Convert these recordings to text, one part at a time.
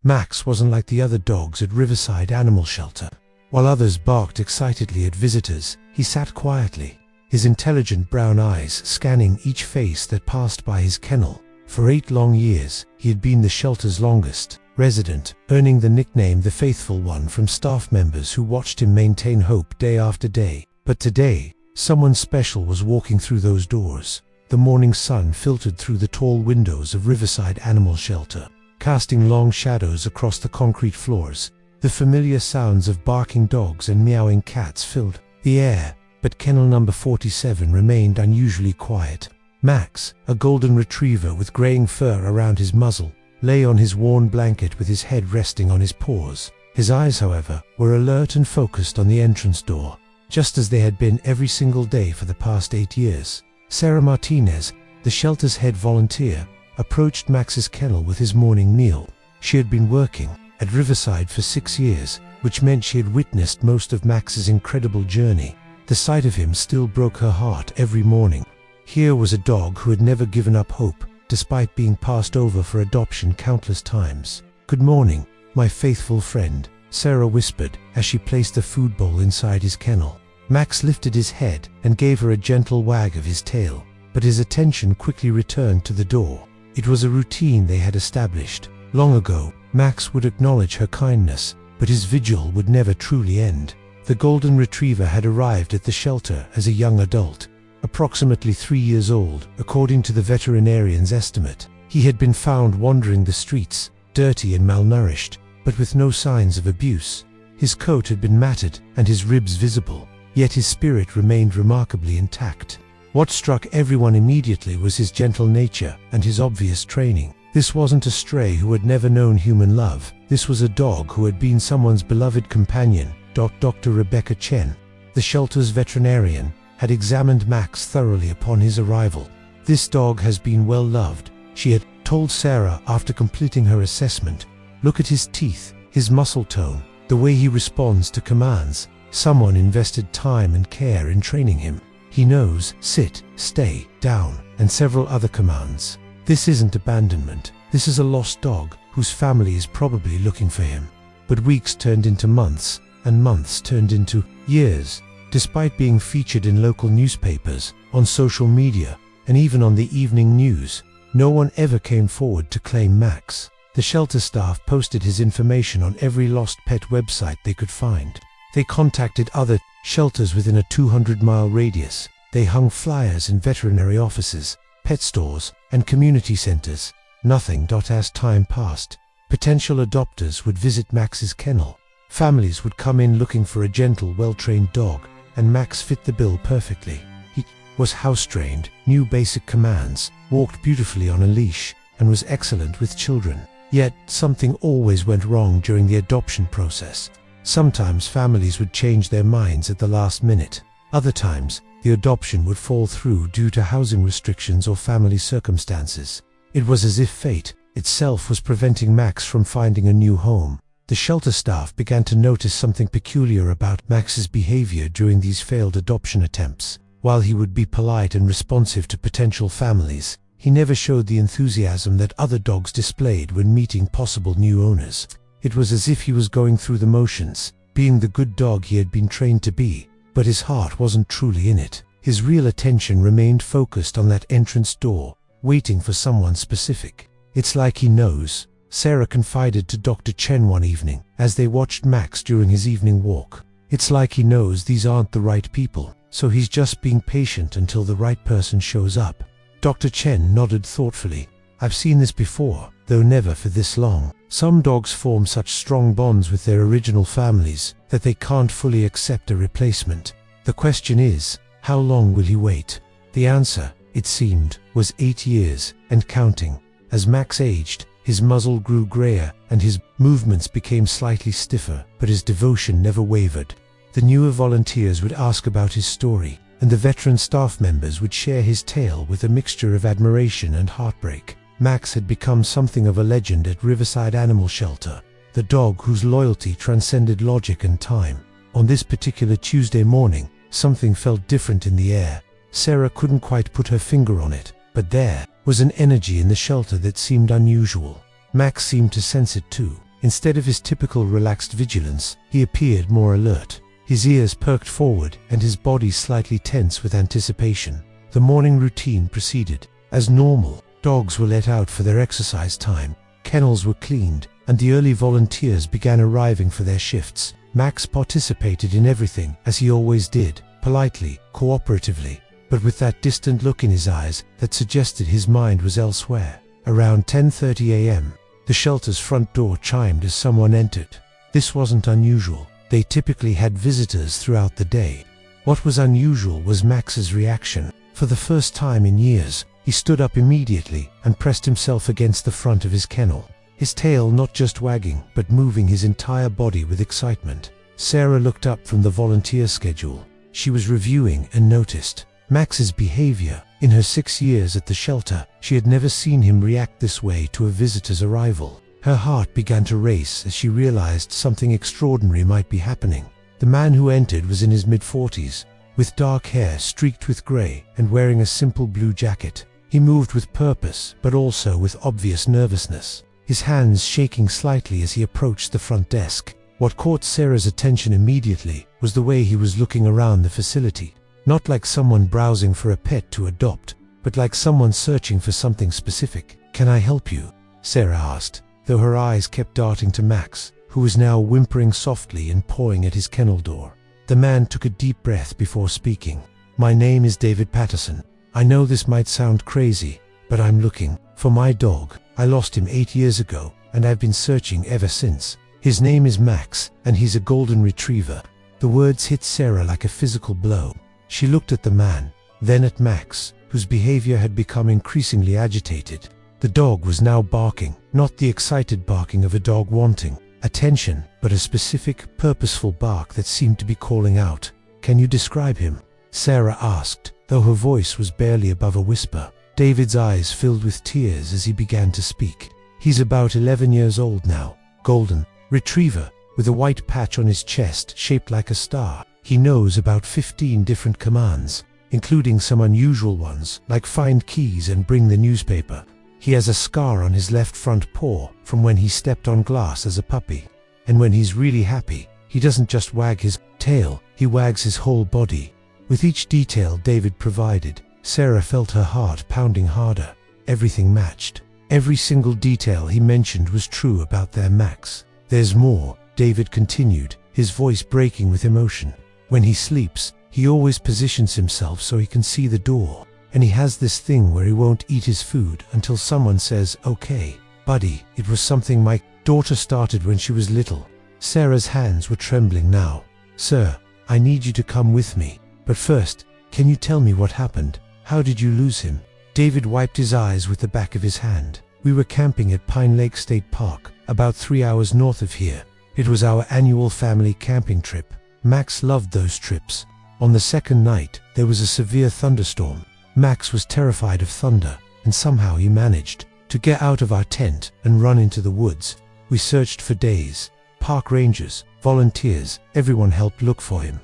Max wasn't like the other dogs at Riverside Animal Shelter. While others barked excitedly at visitors, he sat quietly, his intelligent brown eyes scanning each face that passed by his kennel. For 8 long years, he had been the shelter's longest resident, earning the nickname the Faithful One from staff members who watched him maintain hope day after day. But today, someone special was walking through those doors. The morning sun filtered through the tall windows of Riverside Animal Shelter, casting long shadows across the concrete floors. The familiar sounds of barking dogs and meowing cats filled the air, but kennel number 47 remained unusually quiet. Max, a golden retriever with graying fur around his muzzle, lay on his worn blanket with his head resting on his paws. His eyes, however, were alert and focused on the entrance door, just as they had been every single day for the past 8 years. Sarah Martinez, the shelter's head volunteer, approached Max's kennel with his morning meal. She had been working at Riverside for 6 years, which meant she had witnessed most of Max's incredible journey. The sight of him still broke her heart every morning. Here was a dog who had never given up hope, despite being passed over for adoption countless times. "Good morning, my faithful friend," Sarah whispered as she placed the food bowl inside his kennel. Max lifted his head and gave her a gentle wag of his tail, but his attention quickly returned to the door. It was a routine they had established. Long ago, Max would acknowledge her kindness, but his vigil would never truly end. The golden retriever had arrived at the shelter as a young adult, approximately 3 years old, according to the veterinarian's estimate. He had been found wandering the streets, dirty and malnourished, but with no signs of abuse. His coat had been matted and his ribs visible, yet his spirit remained remarkably intact. What struck everyone immediately was his gentle nature and his obvious training. This wasn't a stray who had never known human love. This was a dog who had been someone's beloved companion. Dr. Rebecca Chen, the shelter's veterinarian, had examined Max thoroughly upon his arrival. "This dog has been well loved," she had told Sarah after completing her assessment. "Look at his teeth, his muscle tone, the way he responds to commands. Someone invested time and care in training him. He knows sit, stay, down, and several other commands. This isn't abandonment. This is a lost dog whose family is probably looking for him." But weeks turned into months, and months turned into years. Despite being featured in local newspapers, on social media, and even on the evening news, no one ever came forward to claim Max. The shelter staff posted his information on every lost pet website they could find. They contacted other shelters within a 200-mile radius. They hung flyers in veterinary offices, pet stores, and community centers. Nothing. As time passed, potential adopters would visit Max's kennel. Families would come in looking for a gentle, well-trained dog, and Max fit the bill perfectly. He was house-trained, knew basic commands, walked beautifully on a leash, and was excellent with children. Yet, something always went wrong during the adoption process. Sometimes families would change their minds at the last minute. Other times, the adoption would fall through due to housing restrictions or family circumstances. It was as if fate itself was preventing Max from finding a new home. The shelter staff began to notice something peculiar about Max's behavior during these failed adoption attempts. While he would be polite and responsive to potential families, he never showed the enthusiasm that other dogs displayed when meeting possible new owners. It was as if he was going through the motions, being the good dog he had been trained to be, but his heart wasn't truly in it. His real attention remained focused on that entrance door, waiting for someone specific. "It's like he knows," Sarah confided to Dr. Chen one evening, as they watched Max during his evening walk. "It's like he knows these aren't the right people, so he's just being patient until the right person shows up." Dr. Chen nodded thoughtfully. "I've seen this before, though never for this long. Some dogs form such strong bonds with their original families that they can't fully accept a replacement. The question is, how long will he wait?" The answer, it seemed, was 8 years, and counting. As Max aged, his muzzle grew grayer and his movements became slightly stiffer, but his devotion never wavered. The newer volunteers would ask about his story, and the veteran staff members would share his tale with a mixture of admiration and heartbreak. Max had become something of a legend at Riverside Animal Shelter, the dog whose loyalty transcended logic and time. On this particular Tuesday morning, something felt different in the air. Sarah couldn't quite put her finger on it, but there was an energy in the shelter that seemed unusual. Max seemed to sense it too. Instead of his typical relaxed vigilance, he appeared more alert. His ears perked forward and his body slightly tense with anticipation. The morning routine proceeded. As normal, dogs were let out for their exercise time, kennels were cleaned, and the early volunteers began arriving for their shifts. Max participated in everything, as he always did, politely, cooperatively, but with that distant look in his eyes that suggested his mind was elsewhere. Around 10:30 a.m., the shelter's front door chimed as someone entered. This wasn't unusual. They typically had visitors throughout the day. What was unusual was Max's reaction. For the first time in years, he stood up immediately and pressed himself against the front of his kennel. His tail not just wagging, but moving his entire body with excitement. Sarah looked up from the volunteer schedule. She was reviewing and noticed Max's behavior. In her 6 years at the shelter, she had never seen him react this way to a visitor's arrival. Her heart began to race as she realized something extraordinary might be happening. The man who entered was in his mid-40s, with dark hair streaked with gray and wearing a simple blue jacket. He moved with purpose, but also with obvious nervousness, his hands shaking slightly as he approached the front desk. What caught Sarah's attention immediately was the way he was looking around the facility. Not like someone browsing for a pet to adopt, but like someone searching for something specific. "Can I help you?" Sarah asked, though her eyes kept darting to Max, who was now whimpering softly and pawing at his kennel door. The man took a deep breath before speaking. "My name is David Patterson. I know this might sound crazy, but I'm looking for my dog. I lost him 8 years ago, and I've been searching ever since. His name is Max, and he's a golden retriever." The words hit Sarah like a physical blow. She looked at the man, then at Max, whose behavior had become increasingly agitated. The dog was now barking, not the excited barking of a dog wanting attention, but a specific, purposeful bark that seemed to be calling out. "Can you describe him?" Sarah asked, though her voice was barely above a whisper. David's eyes filled with tears as he began to speak. "He's about 11 years old now. Golden retriever, with a white patch on his chest shaped like a star. He knows about 15 different commands, including some unusual ones, like find keys and bring the newspaper. He has a scar on his left front paw from when he stepped on glass as a puppy. And when he's really happy, he doesn't just wag his tail, he wags his whole body." With each detail David provided, Sarah felt her heart pounding harder. Everything matched. Every single detail he mentioned was true about their Max. "There's more," David continued, his voice breaking with emotion. "When he sleeps, he always positions himself so he can see the door. And he has this thing where he won't eat his food until someone says, 'Okay, buddy.' It was something my daughter started when she was little." Sarah's hands were trembling now. "Sir, I need you to come with me. But first, can you tell me what happened? How did you lose him?" David wiped his eyes with the back of his hand. "We were camping at Pine Lake State Park, about 3 hours north of here. It was our annual family camping trip. Max loved those trips. On the second night, there was a severe thunderstorm. Max was terrified of thunder, and somehow he managed to get out of our tent and run into the woods. We searched for days. Park rangers, volunteers, everyone helped look for him."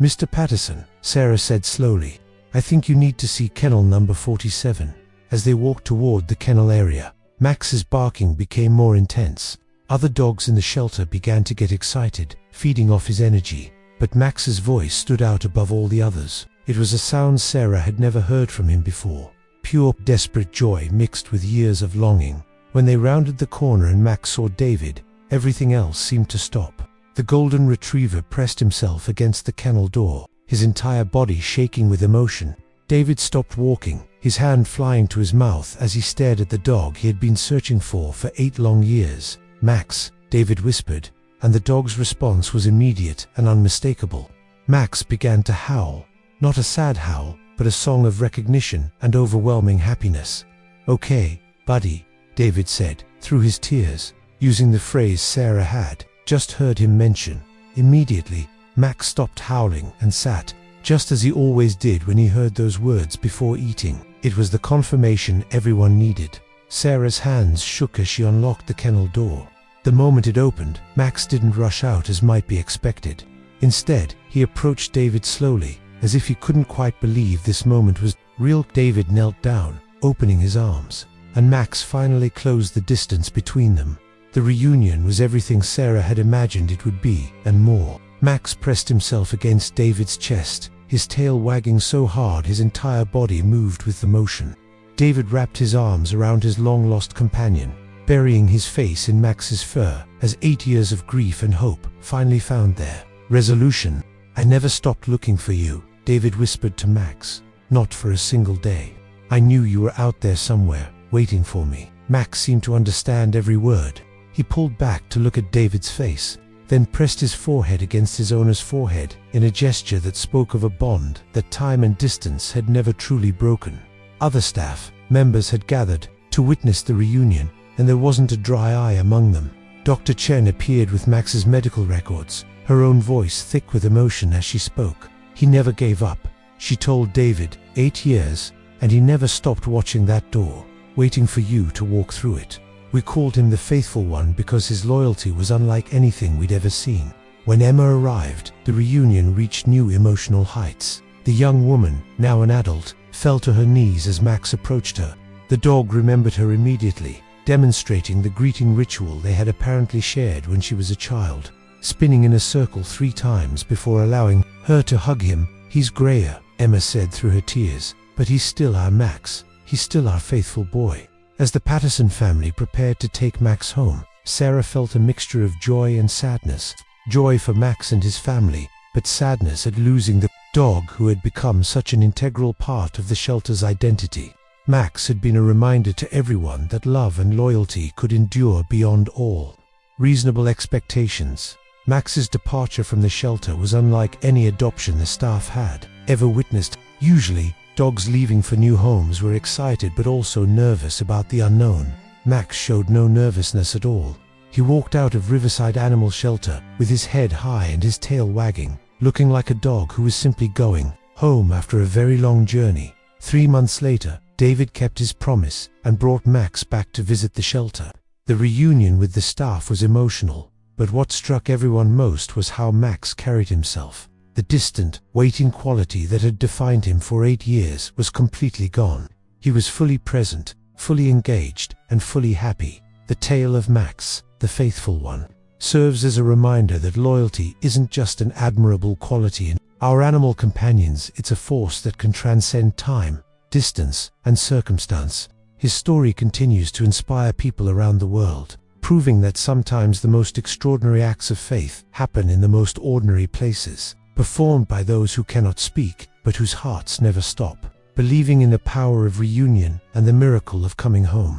"Mr. Patterson," Sarah said slowly, "I think you need to see kennel number 47. As they walked toward the kennel area, Max's barking became more intense. Other dogs in the shelter began to get excited, feeding off his energy, but Max's voice stood out above all the others. It was a sound Sarah had never heard from him before. Pure, desperate joy mixed with years of longing. When they rounded the corner and Max saw David, everything else seemed to stop. The golden retriever pressed himself against the kennel door, his entire body shaking with emotion. David stopped walking, his hand flying to his mouth as he stared at the dog he had been searching for 8 long years. "Max," David whispered, and the dog's response was immediate and unmistakable. Max began to howl. Not a sad howl, but a song of recognition and overwhelming happiness. "Okay, buddy," David said, through his tears, using the phrase Sarah had just heard him mention. Immediately, Max stopped howling and sat, just as he always did when he heard those words before eating. It was the confirmation everyone needed. Sarah's hands shook as she unlocked the kennel door. The moment it opened, Max didn't rush out as might be expected. Instead, he approached David slowly, as if he couldn't quite believe this moment was real. David knelt down, opening his arms, and Max finally closed the distance between them. The reunion was everything Sarah had imagined it would be, and more. Max pressed himself against David's chest, his tail wagging so hard his entire body moved with the motion. David wrapped his arms around his long-lost companion, burying his face in Max's fur, as 8 years of grief and hope finally found their resolution. "I never stopped looking for you," David whispered to Max. "Not for a single day. I knew you were out there somewhere, waiting for me." Max seemed to understand every word. He pulled back to look at David's face, then pressed his forehead against his owner's forehead in a gesture that spoke of a bond that time and distance had never truly broken. Other staff members had gathered to witness the reunion, and there wasn't a dry eye among them. Dr. Chen appeared with Max's medical records, her own voice thick with emotion as she spoke. "He never gave up," she told David, 8 years, "and he never stopped watching that door, waiting for you to walk through it. We called him the Faithful One because his loyalty was unlike anything we'd ever seen." When Emma arrived, the reunion reached new emotional heights. The young woman, now an adult, fell to her knees as Max approached her. The dog remembered her immediately, demonstrating the greeting ritual they had apparently shared when she was a child, spinning in a circle 3 times before allowing her to hug him. "He's grayer," Emma said through her tears, "but he's still our Max. He's still our faithful boy." As the Patterson family prepared to take Max home, Sarah felt a mixture of joy and sadness. Joy for Max and his family, but sadness at losing the dog who had become such an integral part of the shelter's identity. Max had been a reminder to everyone that love and loyalty could endure beyond all reasonable expectations. Max's departure from the shelter was unlike any adoption the staff had ever witnessed. Usually, dogs leaving for new homes were excited but also nervous about the unknown. Max showed no nervousness at all. He walked out of Riverside Animal Shelter with his head high and his tail wagging, looking like a dog who was simply going home after a very long journey. 3 months later, David kept his promise and brought Max back to visit the shelter. The reunion with the staff was emotional, but what struck everyone most was how Max carried himself. The distant, waiting quality that had defined him for 8 years was completely gone. He was fully present, fully engaged, and fully happy. The tale of Max, the faithful one, serves as a reminder that loyalty isn't just an admirable quality in our animal companions, it's a force that can transcend time, distance, and circumstance. His story continues to inspire people around the world, proving that sometimes the most extraordinary acts of faith happen in the most ordinary places, performed by those who cannot speak, but whose hearts never stop, believing in the power of reunion and the miracle of coming home.